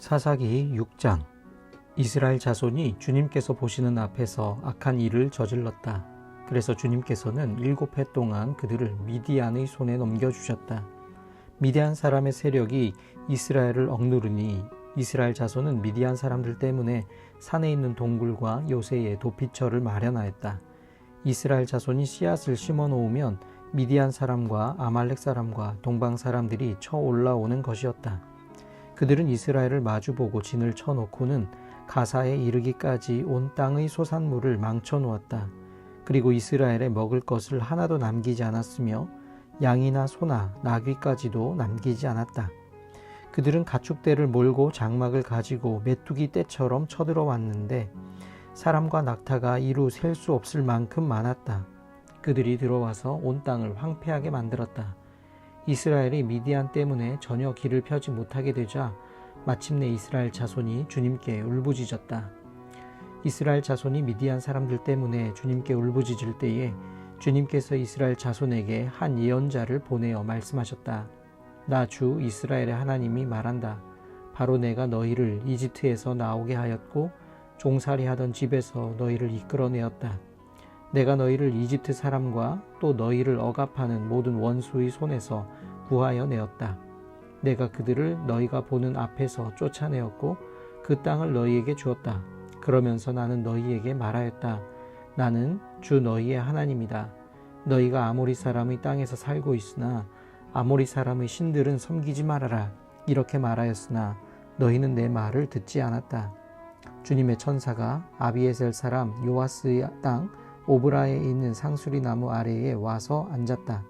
사사기 6장. 이스라엘 자손이 주님께서 보시는 앞에서 악한 일을 저질렀다. 그래서 주님께서는 7해 동안 그들을 미디안의 손에 넘겨주셨다. 미디안 사람의 세력이 이스라엘을 억누르니 이스라엘 자손은 미디안 사람들 때문에 산에 있는 동굴과 요새에 도피처를 마련하였다. 이스라엘 자손이 씨앗을 심어 놓으면 미디안 사람과 아말렉 사람과 동방 사람들이 쳐 올라오는 것이었다. 그들은 이스라엘을 마주보고 진을 쳐놓고는 가사에 이르기까지 온 땅의 소산물을 망쳐놓았다. 그리고 이스라엘에 먹을 것을 하나도 남기지 않았으며 양이나 소나 나귀까지도 남기지 않았다. 그들은 가축대를 몰고 장막을 가지고 메뚜기 떼처럼 쳐들어왔는데 사람과 낙타가 이루 셀 수 없을 만큼 많았다. 그들이 들어와서 온 땅을 황폐하게 만들었다. 이스라엘이 미디안 때문에 전혀 길을 펴지 못하게 되자 마침내 이스라엘 자손이 주님께 울부짖었다. 이스라엘 자손이 미디안 사람들 때문에 주님께 울부짖을 때에 주님께서 이스라엘 자손에게 한 예언자를 보내어 말씀하셨다. 나 주 이스라엘의 하나님이 말한다. 바로 내가 너희를 이집트에서 나오게 하였고 종살이하던 집에서 너희를 이끌어내었다. 내가 너희를 이집트 사람과 또 너희를 억압하는 모든 원수의 손에서 구하여 내었다. 내가 그들을 너희가 보는 앞에서 쫓아내었고 그 땅을 너희에게 주었다. 그러면서 나는 너희에게 말하였다. 나는 주 너희의 하나님이다. 너희가 아모리 사람의 땅에서 살고 있으나 아모리 사람의 신들은 섬기지 말아라. 이렇게 말하였으나 너희는 내 말을 듣지 않았다. 주님의 천사가 아비에셀 사람 요아스의 땅 오브라에 있는 상수리 나무 아래에 와서 앉았다.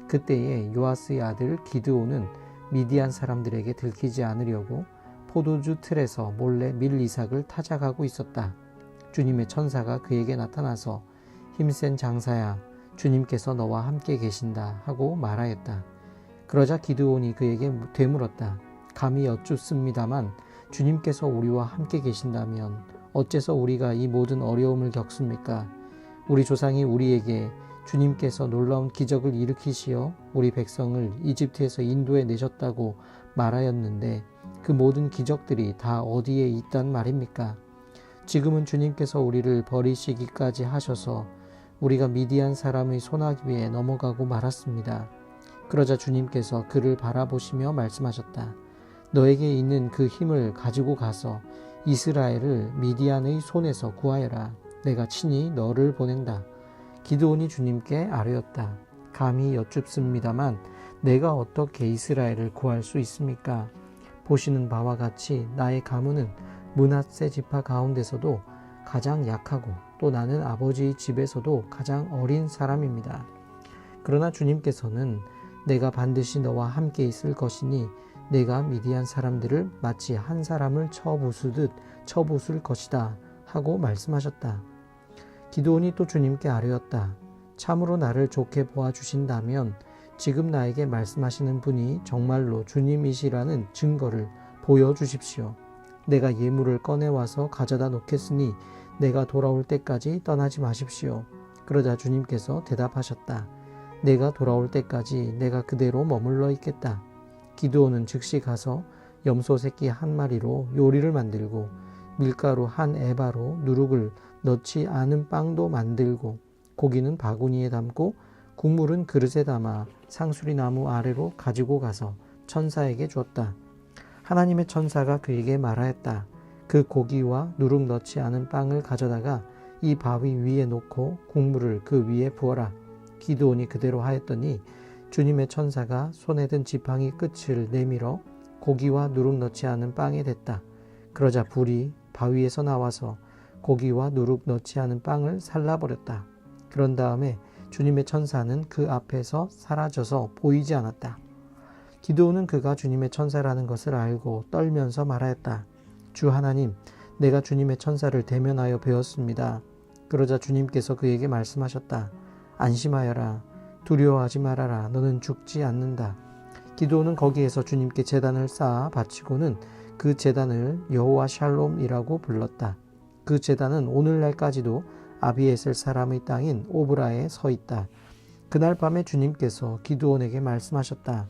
그때에 요아스의 아들 기드온은 미디안 사람들에게 들키지 않으려고 포도주 틀에서 몰래 밀 이삭을 타작하고 있었다. 주님의 천사가 그에게 나타나서 힘센 장사야, 주님께서 너와 함께 계신다 하고 말하였다. 그러자 기드온이 그에게 되물었다. 감히 여쭙습니다만 주님께서 우리와 함께 계신다면 어째서 우리가 이 모든 어려움을 겪습니까? 우리 조상이 우리에게 주님께서 놀라운 기적을 일으키시어 우리 백성을 이집트에서 인도해 내셨다고 말하였는데 그 모든 기적들이 다 어디에 있단 말입니까? 지금은 주님께서 우리를 버리시기까지 하셔서 우리가 미디안 사람의 손아귀에 넘어가고 말았습니다. 그러자 주님께서 그를 바라보시며 말씀하셨다. 너에게 있는 그 힘을 가지고 가서 이스라엘을 미디안의 손에서 구하여라. 내가 친히 너를 보낸다. 기드온이 주님께 아뢰었다. 감히 여쭙습니다만 내가 어떻게 이스라엘을 구할 수 있습니까? 보시는 바와 같이 나의 가문은 므낫세 지파 가운데서도 가장 약하고 또 나는 아버지의 집에서도 가장 어린 사람입니다. 그러나 주님께서는 내가 반드시 너와 함께 있을 것이니 내가 미디안 사람들을 마치 한 사람을 쳐부수듯 쳐부술 것이다 하고 말씀하셨다. 기드온이 또 주님께 아뢰었다. 참으로 나를 좋게 보아주신다면 지금 나에게 말씀하시는 분이 정말로 주님이시라는 증거를 보여주십시오. 내가 예물을 꺼내와서 가져다 놓겠으니 내가 돌아올 때까지 떠나지 마십시오. 그러자 주님께서 대답하셨다. 내가 돌아올 때까지 내가 그대로 머물러 있겠다. 기드온은 즉시 가서 염소 새끼 한 마리로 요리를 만들고 밀가루 한 에바로 누룩을 넣지 않은 빵도 만들고 고기는 바구니에 담고 국물은 그릇에 담아 상수리 나무 아래로 가지고 가서 천사에게 주었다. 하나님의 천사가 그에게 말하였다. 그 고기와 누룩 넣지 않은 빵을 가져다가 이 바위 위에 놓고 국물을 그 위에 부어라. 기드온이 그대로 하였더니 주님의 천사가 손에 든 지팡이 끝을 내밀어 고기와 누룩 넣지 않은 빵에 댔다. 그러자 불이 바위에서 나와서 고기와 누룩 넣지 않은 빵을 살라버렸다. 그런 다음에 주님의 천사는 그 앞에서 사라져서 보이지 않았다. 기드온은 그가 주님의 천사라는 것을 알고 떨면서 말하였다. 주 하나님, 내가 주님의 천사를 대면하여 배웠습니다. 그러자 주님께서 그에게 말씀하셨다. 안심하여라. 두려워하지 말아라. 너는 죽지 않는다. 기드온은 거기에서 주님께 제단을 쌓아 바치고는 그 제단을 여호와 샬롬이라고 불렀다. 그 제단은 오늘날까지도 아비에셀 사람의 땅인 오브라에 서 있다. 그날 밤에 주님께서 기드온에게 말씀하셨다.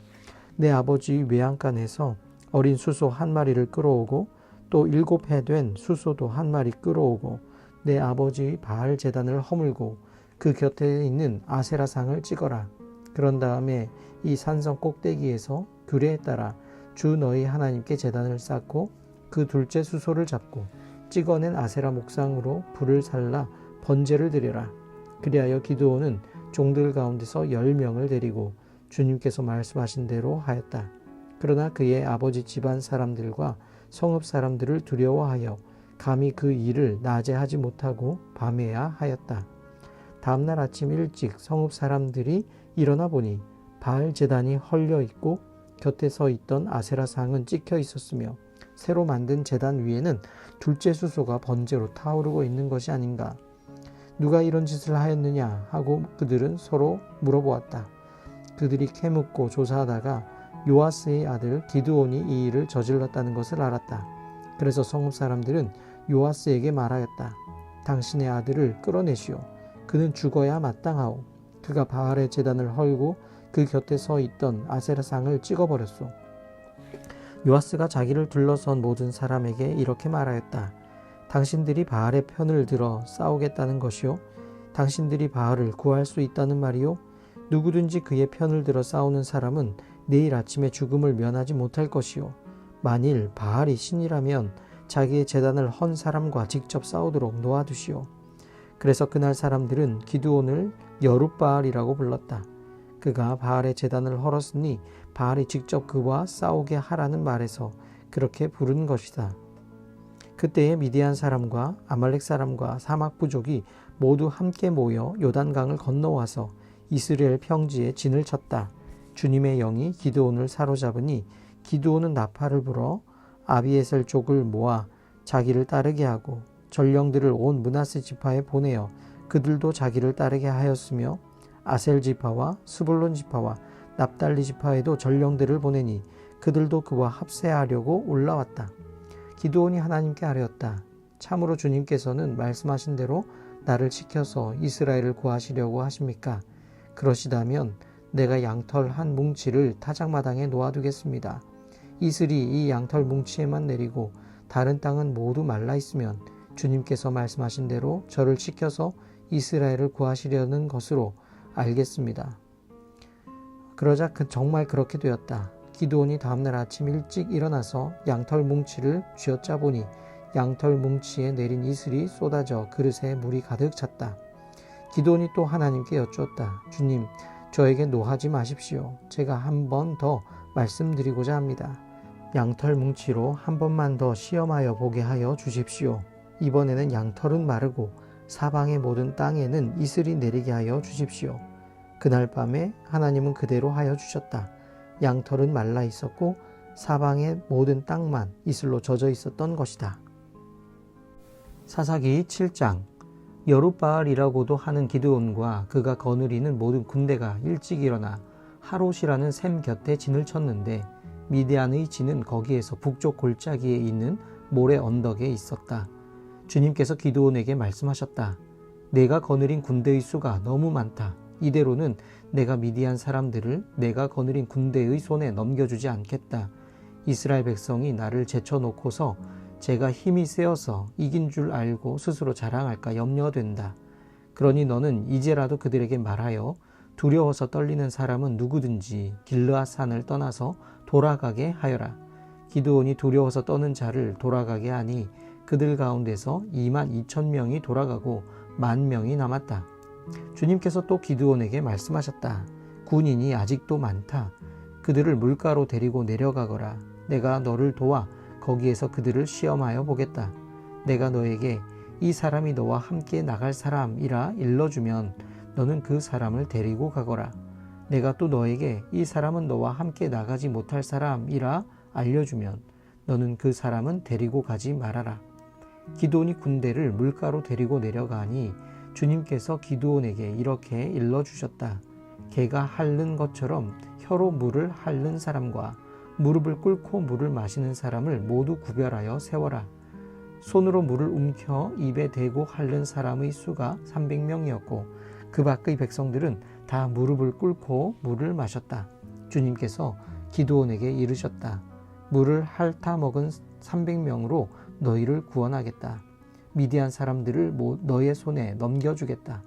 내 아버지 외양간에서 어린 수소 한 마리를 끌어오고 또 7해 된 수소도 한 마리 끌어오고 내 아버지 바알 제단을 허물고 그 곁에 있는 아세라상을 찍어라. 그런 다음에 이 산성 꼭대기에서 규례에 따라 주 너희 하나님께 제단을 쌓고 그 둘째 수소를 잡고 찍어낸 아세라 목상으로 불을 살라 번제를 드려라. 그리하여 기드온은 종들 가운데서 10명을 데리고 주님께서 말씀하신 대로 하였다. 그러나 그의 아버지 집안 사람들과 성읍 사람들을 두려워하여 감히 그 일을 낮에 하지 못하고 밤에야 하였다. 다음날 아침 일찍 성읍 사람들이 일어나 보니 바알 제단이 헐려 있고 곁에 서 있던 아세라 상은 찍혀 있었으며 새로 만든 제단 위에는 둘째 수소가 번제로 타오르고 있는 것이 아닌가. 누가 이런 짓을 하였느냐 하고 그들은 서로 물어보았다. 그들이 캐묻고 조사하다가 요아스의 아들 기드온이 이 일을 저질렀다는 것을 알았다. 그래서 성읍 사람들은 요아스에게 말하였다. 당신의 아들을 끌어내시오. 그는 죽어야 마땅하오. 그가 바알의 제단을 헐고 그 곁에 서 있던 아세라상을 찍어버렸소. 요아스가 자기를 둘러선 모든 사람에게 이렇게 말하였다. 당신들이 바알의 편을 들어 싸우겠다는 것이요. 당신들이 바알을 구할 수 있다는 말이요. 누구든지 그의 편을 들어 싸우는 사람은 내일 아침에 죽음을 면하지 못할 것이요. 만일 바알이 신이라면 자기의 제단을 헌 사람과 직접 싸우도록 놓아두시오. 그래서 그날 사람들은 기드온을 여룻바알이라고 불렀다. 그가 바알의 제단을 헐었으니 바알이 직접 그와 싸우게 하라는 말에서 그렇게 부른 것이다. 그때에 미디안 사람과 아말렉 사람과 사막 부족이 모두 함께 모여 요단강을 건너와서 이스라엘 평지에 진을 쳤다. 주님의 영이 기드온을 사로잡으니 기드온은 나팔을 불어 아비에셀 족을 모아 자기를 따르게 하고 전령들을 온 므낫세 지파에 보내어 그들도 자기를 따르게 하였으며 아셀 지파와 스불론 지파와 납달리 지파에도 전령들을 보내니 그들도 그와 합세하려고 올라왔다. 기드온이 하나님께 아뢰었다. 참으로 주님께서는 말씀하신 대로 나를 시켜서 이스라엘을 구하시려고 하십니까? 그러시다면 내가 양털 한 뭉치를 타작마당에 놓아두겠습니다. 이슬이 이 양털 뭉치에만 내리고 다른 땅은 모두 말라 있으면 주님께서 말씀하신 대로 저를 시켜서 이스라엘을 구하시려는 것으로 알겠습니다. 그러자 정말 그렇게 되었다. 기드온이 다음날 아침 일찍 일어나서 양털 뭉치를 쥐어짜 보니 양털 뭉치에 내린 이슬이 쏟아져 그릇에 물이 가득 찼다. 기드온이 또 하나님께 여쭈었다. 주님, 저에게 노하지 마십시오. 제가 한 번 더 말씀드리고자 합니다. 양털 뭉치로 한 번만 더 시험하여 보게 하여 주십시오. 이번에는 양털은 마르고 사방의 모든 땅에는 이슬이 내리게 하여 주십시오. 그날 밤에 하나님은 그대로 하여 주셨다. 양털은 말라 있었고 사방의 모든 땅만 이슬로 젖어 있었던 것이다. 사사기 7장. 여룻바알이라고도 하는 기드온과 그가 거느리는 모든 군대가 일찍 일어나 하롯이라는 샘 곁에 진을 쳤는데 미디안의 진은 거기에서 북쪽 골짜기에 있는 모래 언덕에 있었다. 주님께서 기드온에게 말씀하셨다. 내가 거느린 군대의 수가 너무 많다. 이대로는 내가 미디안 사람들을 내가 거느린 군대의 손에 넘겨주지 않겠다. 이스라엘 백성이 나를 제쳐놓고서 제가 힘이 세어서 이긴 줄 알고 스스로 자랑할까 염려된다. 그러니 너는 이제라도 그들에게 말하여 두려워서 떨리는 사람은 누구든지 길르앗 산을 떠나서 돌아가게 하여라. 기드온이 두려워서 떠는 자를 돌아가게 하니 그들 가운데서 22,000명이 돌아가고 10,000명이 남았다. 주님께서 또 기드온에게 말씀하셨다. 군인이 아직도 많다. 그들을 물가로 데리고 내려가거라. 내가 너를 도와 거기에서 그들을 시험하여 보겠다. 내가 너에게 이 사람이 너와 함께 나갈 사람이라 일러주면 너는 그 사람을 데리고 가거라. 내가 또 너에게 이 사람은 너와 함께 나가지 못할 사람이라 알려주면 너는 그 사람은 데리고 가지 말아라. 기드온이 군대를 물가로 데리고 내려가니 주님께서 기드온에게 이렇게 일러주셨다. 개가 핥는 것처럼 혀로 물을 핥는 사람과 무릎을 꿇고 물을 마시는 사람을 모두 구별하여 세워라. 손으로 물을 움켜 입에 대고 핥는 사람의 수가 300명이었고 그 밖의 백성들은 다 무릎을 꿇고 물을 마셨다. 주님께서 기드온에게 이르셨다. 물을 핥아 먹은 300명으로 너희를 구원하겠다. 미디안 사람들을 너의 손에 넘겨주겠다.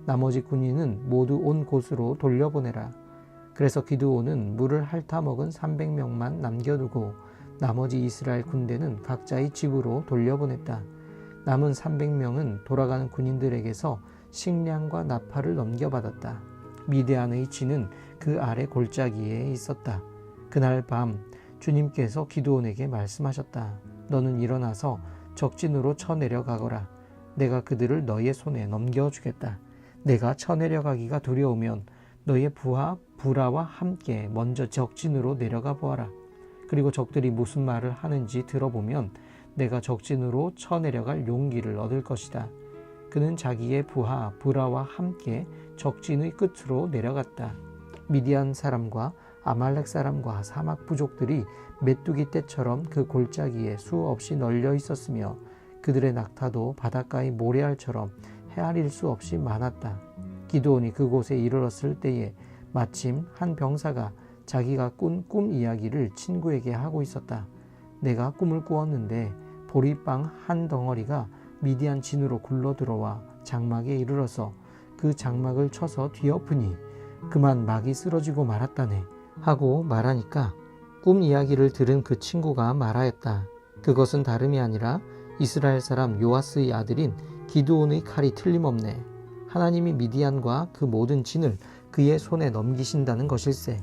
나머지 군인은 모두 온 곳으로 돌려보내라. 그래서 기드온은 물을 핥아 먹은 300명만 남겨두고 나머지 이스라엘 군대는 각자의 집으로 돌려보냈다. 남은 300명은 돌아가는 군인들에게서 식량과 나팔을 넘겨받았다. 미디안의 진은 그 아래 골짜기에 있었다. 그날 밤 주님께서 기드온에게 말씀하셨다. 너는 일어나서 적진으로 쳐내려가거라. 내가 그들을 너의 손에 넘겨주겠다. 내가 쳐내려가기가 두려우면 너의 부하 부라와 함께 먼저 적진으로 내려가 보아라. 그리고 적들이 무슨 말을 하는지 들어보면 내가 적진으로 쳐내려갈 용기를 얻을 것이다. 그는 자기의 부하 부라와 함께 적진의 끝으로 내려갔다. 미디안 사람과 아말렉 사람과 사막 부족들이 메뚜기 떼처럼 그 골짜기에 수없이 널려 있었으며 그들의 낙타도 바닷가의 모래알처럼 헤아릴 수 없이 많았다. 기드온이 그곳에 이르렀을 때에 마침 한 병사가 자기가 꾼 꿈 이야기를 친구에게 하고 있었다. 내가 꿈을 꾸었는데 보리빵 한 덩어리가 미디안 진으로 굴러 들어와 장막에 이르러서 그 장막을 쳐서 뒤엎으니 그만 막이 쓰러지고 말았다네 하고 말하니까 꿈 이야기를 들은 그 친구가 말하였다. 그것은 다름이 아니라 이스라엘 사람 요아스의 아들인 기드온의 칼이 틀림없네. 하나님이 미디안과 그 모든 진을 그의 손에 넘기신다는 것일세.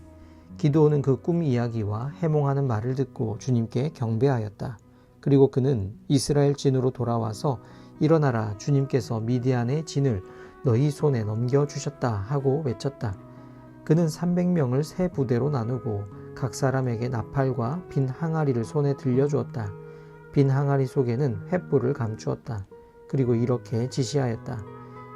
기드온은 그 꿈 이야기와 해몽하는 말을 듣고 주님께 경배하였다. 그리고 그는 이스라엘 진으로 돌아와서 일어나라, 주님께서 미디안의 진을 너희 손에 넘겨주셨다 하고 외쳤다. 그는 300명을 세 부대로 나누고 각 사람에게 나팔과 빈 항아리를 손에 들려주었다. 빈 항아리 속에는 횃불을 감추었다. 그리고 이렇게 지시하였다.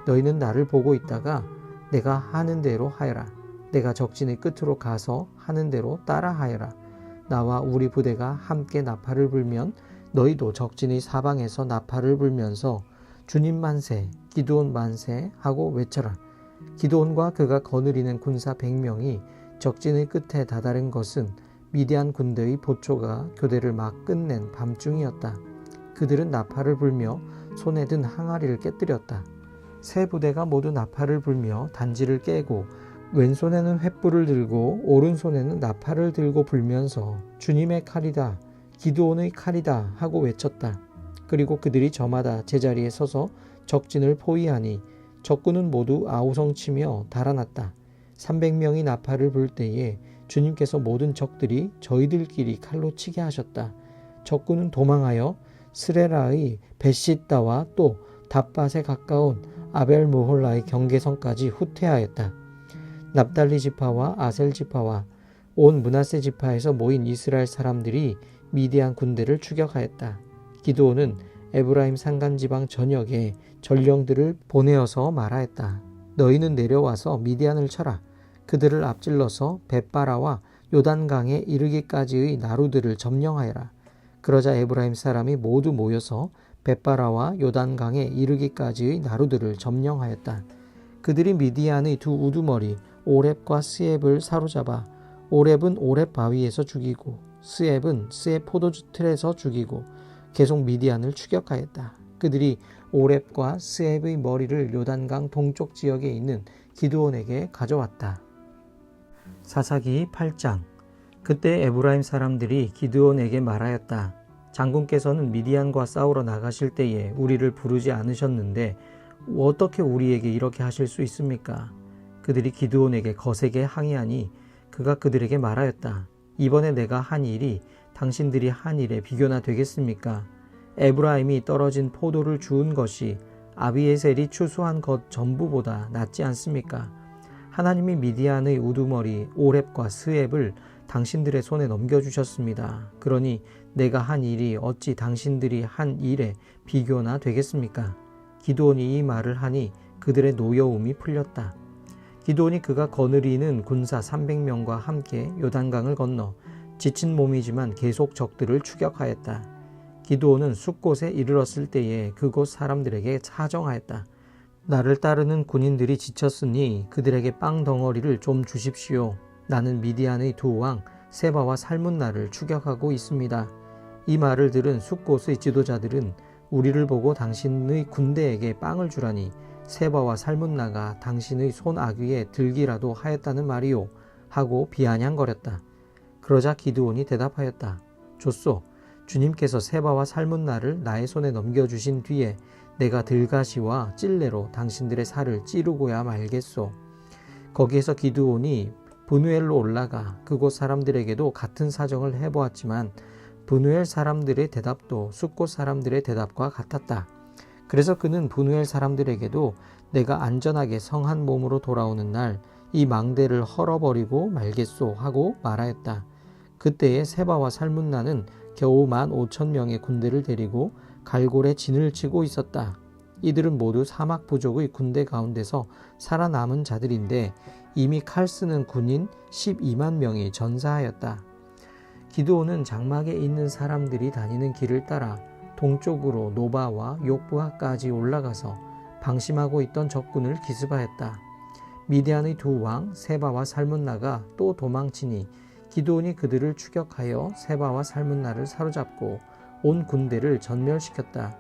너희는 나를 보고 있다가 내가 하는 대로 하여라. 내가 적진의 끝으로 가서 하는 대로 따라 하여라. 나와 우리 부대가 함께 나팔을 불면 너희도 적진의 사방에서 나팔을 불면서 주님 만세, 기드온 만세 하고 외쳐라. 기드온과 그가 거느리는 군사 100명이 적진의 끝에 다다른 것은 미디안 군대의 보초가 교대를 막 끝낸 밤중이었다. 그들은 나팔을 불며 손에 든 항아리를 깨뜨렸다. 세 부대가 모두 나팔을 불며 단지를 깨고 왼손에는 횃불을 들고 오른손에는 나팔을 들고 불면서 주님의 칼이다, 기드온의 칼이다 하고 외쳤다. 그리고 그들이 저마다 제자리에 서서 적진을 포위하니 적군은 모두 아우성치며 달아났다. 300명이 나팔을 불 때에 주님께서 모든 적들이 저희들끼리 칼로 치게 하셨다. 적군은 도망하여 스레라의 벳시다와 또 답밭에 가까운 아벨모홀라의 경계선까지 후퇴하였다. 납달리 지파와 아셀 지파와 온 므낫세 지파에서 모인 이스라엘 사람들이 미디안 군대를 추격하였다. 기드온은 에브라임 산간지방 전역에 전령들을 보내어서 말하였다. 너희는 내려와서 미디안을 쳐라. 그들을 앞질러서 벳바라와 요단강에 이르기까지의 나루들을 점령하여라. 그러자 에브라임 사람이 모두 모여서 벳바라와 요단강에 이르기까지의 나루들을 점령하였다. 그들이 미디안의 두 우두머리 오렙과 스앱을 사로잡아 오렙은 오렙 바위에서 죽이고 스앱은 스앱 포도주 틀에서 죽이고 계속 미디안을 추격하였다. 그들이 오렙과 스앱의 머리를 요단강 동쪽 지역에 있는 기드온에게 가져왔다. 사사기 8장. 그때 에브라임 사람들이 기드온에게 말하였다. 장군께서는 미디안과 싸우러 나가실 때에 우리를 부르지 않으셨는데 어떻게 우리에게 이렇게 하실 수 있습니까? 그들이 기드온에게 거세게 항의하니 그가 그들에게 말하였다. 이번에 내가 한 일이 당신들이 한 일에 비교나 되겠습니까? 에브라임이 떨어진 포도를 주운 것이 아비에셀이 추수한 것 전부보다 낫지 않습니까? 하나님이 미디안의 우두머리 오렙과 스앱을 당신들의 손에 넘겨주셨습니다. 그러니 내가 한 일이 어찌 당신들이 한 일에 비교나 되겠습니까? 기드온이 이 말을 하니 그들의 노여움이 풀렸다. 기드온이 그가 거느리는 군사 300명과 함께 요단강을 건너 지친 몸이지만 계속 적들을 추격하였다. 기드온은 숫곳에 이르렀을 때에 그곳 사람들에게 사정하였다. 나를 따르는 군인들이 지쳤으니 그들에게 빵 덩어리를 좀 주십시오. 나는 미디안의 두 왕 세바와 살문나를 추격하고 있습니다. 이 말을 들은 숫곳의 지도자들은 우리를 보고 당신의 군대에게 빵을 주라니 세바와 살문나가 당신의 손 아귀에 들기라도 하였다는 말이요 하고 비아냥거렸다. 그러자 기드온이 대답하였다. 좋소. 주님께서 세바와 살문나를 나의 손에 넘겨주신 뒤에 내가 들가시와 찔레로 당신들의 살을 찌르고야 말겠소. 거기에서 기드온이 브누엘로 올라가 그곳 사람들에게도 같은 사정을 해보았지만 브누엘 사람들의 대답도 숫곳 사람들의 대답과 같았다. 그래서 그는 브누엘 사람들에게도 내가 안전하게 성한 몸으로 돌아오는 날 이 망대를 헐어버리고 말겠소 하고 말하였다. 그때에 세바와 살문나는 겨우 15,000명의 군대를 데리고 갈골에 진을 치고 있었다. 이들은 모두 사막 부족의 군대 가운데서 살아남은 자들인데 이미 칼 쓰는 군인 12만 명이 전사하였다. 기드온은 장막에 있는 사람들이 다니는 길을 따라 동쪽으로 노바와 욕부하까지 올라가서 방심하고 있던 적군을 기습하였다. 미디안의 두 왕 세바와 살문나가 또 도망치니 기드온이 그들을 추격하여 세바와 살문나를 사로잡고 온 군대를 전멸시켰다.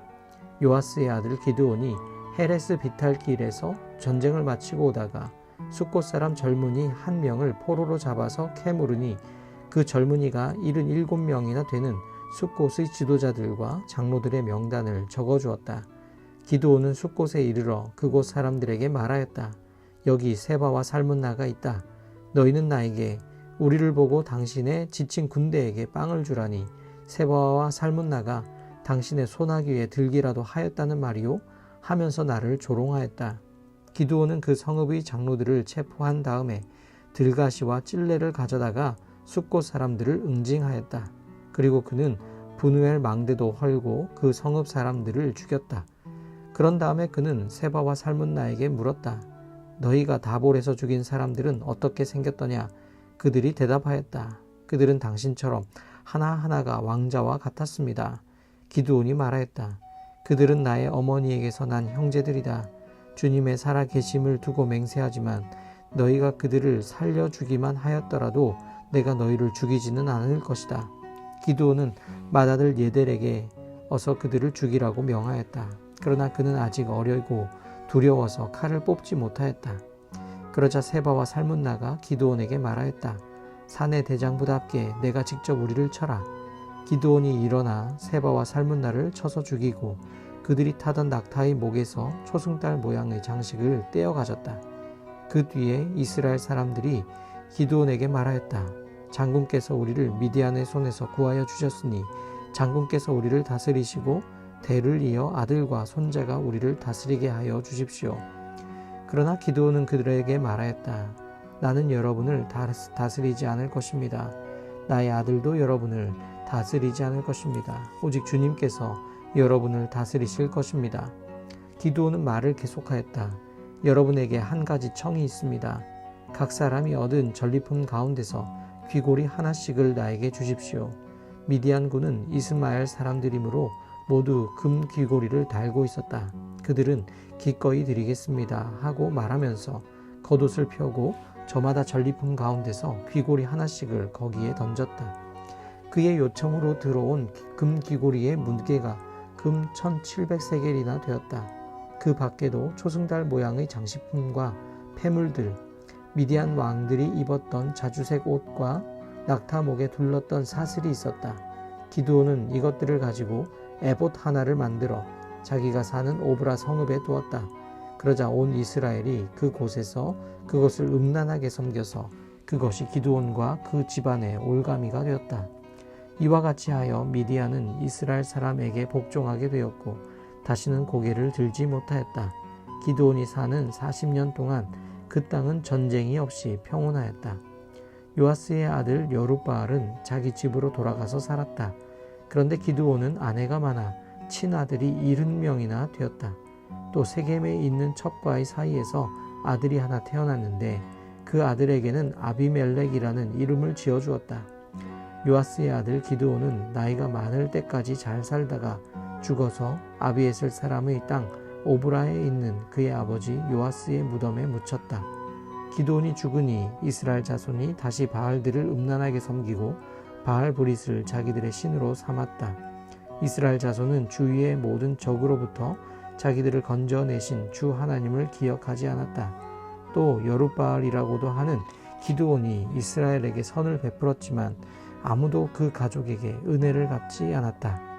요아스의 아들 기드온이 헤레스 비탈길에서 전쟁을 마치고 오다가 숫곳 사람 젊은이 한 명을 포로로 잡아서 캐물으니 그 젊은이가 77명이나 되는 숫곳의 지도자들과 장로들의 명단을 적어주었다. 기드온은 숫곳에 이르러 그곳 사람들에게 말하였다. 여기 세바와 살문나가 있다. 너희는 나에게 우리를 보고 당신의 지친 군대에게 빵을 주라니 세바와 살문나가 당신의 소나귀에 들기라도 하였다는 말이요 하면서 나를 조롱하였다. 기드온은 그 성읍의 장로들을 체포한 다음에 들가시와 찔레를 가져다가 숫곳 사람들을 응징하였다. 그리고 그는 브누엘 망대도 헐고 그 성읍 사람들을 죽였다. 그런 다음에 그는 세바와 살문나에게 물었다. 너희가 다볼에서 죽인 사람들은 어떻게 생겼더냐? 그들이 대답하였다. 그들은 당신처럼 하나하나가 왕자와 같았습니다. 기드온이 말하였다. 그들은 나의 어머니에게서 난 형제들이다. 주님의 살아계심을 두고 맹세하지만 너희가 그들을 살려주기만 하였더라도 내가 너희를 죽이지는 않을 것이다. 기드온은 맏아들 예델에게 어서 그들을 죽이라고 명하였다. 그러나 그는 아직 어리고 두려워서 칼을 뽑지 못하였다. 그러자 세바와 살문나가 기드온에게 말하였다. 사내 대장부답게 내가 직접 우리를 쳐라. 기드온이 일어나 세바와 살문나를 쳐서 죽이고 그들이 타던 낙타의 목에서 초승달 모양의 장식을 떼어 가졌다. 그 뒤에 이스라엘 사람들이 기드온에게 말하였다. 장군께서 우리를 미디안의 손에서 구하여 주셨으니 장군께서 우리를 다스리시고 대를 이어 아들과 손자가 우리를 다스리게 하여 주십시오. 그러나 기드온은 그들에게 말하였다. 나는 여러분을 다스리지 않을 것입니다. 나의 아들도 여러분을 다스리지 않을 것입니다. 오직 주님께서 여러분을 다스리실 것입니다. 기드온은 말을 계속하였다. 여러분에게 한 가지 청이 있습니다. 각 사람이 얻은 전리품 가운데서 귀고리 하나씩을 나에게 주십시오. 미디안군은 이스마엘 사람들이므로 모두 금 귀고리를 달고 있었다. 그들은 기꺼이 드리겠습니다 하고 말하면서 겉옷을 펴고 저마다 전리품 가운데서 귀고리 하나씩을 거기에 던졌다. 그의 요청으로 들어온 금 귀고리의 무게가 금 1700세겔이나 되었다. 그 밖에도 초승달 모양의 장식품과 폐물들, 미디안 왕들이 입었던 자주색 옷과 낙타목에 둘렀던 사슬이 있었다. 기드온은 이것들을 가지고 에봇 하나를 만들어 자기가 사는 오브라 성읍에 두었다. 그러자 온 이스라엘이 그곳에서 그것을 음란하게 섬겨서 그것이 기드온과 그 집안의 올가미가 되었다. 이와 같이 하여 미디안은 이스라엘 사람에게 복종하게 되었고 다시는 고개를 들지 못하였다. 기드온이 사는 40년 동안 그 땅은 전쟁이 없이 평온하였다. 요아스의 아들 여룻바알은 자기 집으로 돌아가서 살았다. 그런데 기드온은 아내가 많아 친아들이 70명이나 되었다. 또 세겜에 있는 첩과의 사이에서 아들이 하나 태어났는데 그 아들에게는 아비멜렉이라는 이름을 지어주었다. 요아스의 아들 기드온은 나이가 많을 때까지 잘 살다가 죽어서 아비에셀 사람의 땅 오브라에 있는 그의 아버지 요아스의 무덤에 묻혔다. 기드온이 죽으니 이스라엘 자손이 다시 바알들을 음란하게 섬기고 바알 브릿을 자기들의 신으로 삼았다. 이스라엘 자손은 주위의 모든 적으로부터 자기들을 건져내신 주 하나님을 기억하지 않았다. 또 여룻바알이라고도 하는 기드온이 이스라엘에게 선을 베풀었지만 아무도 그 가족에게 은혜를 갚지 않았다.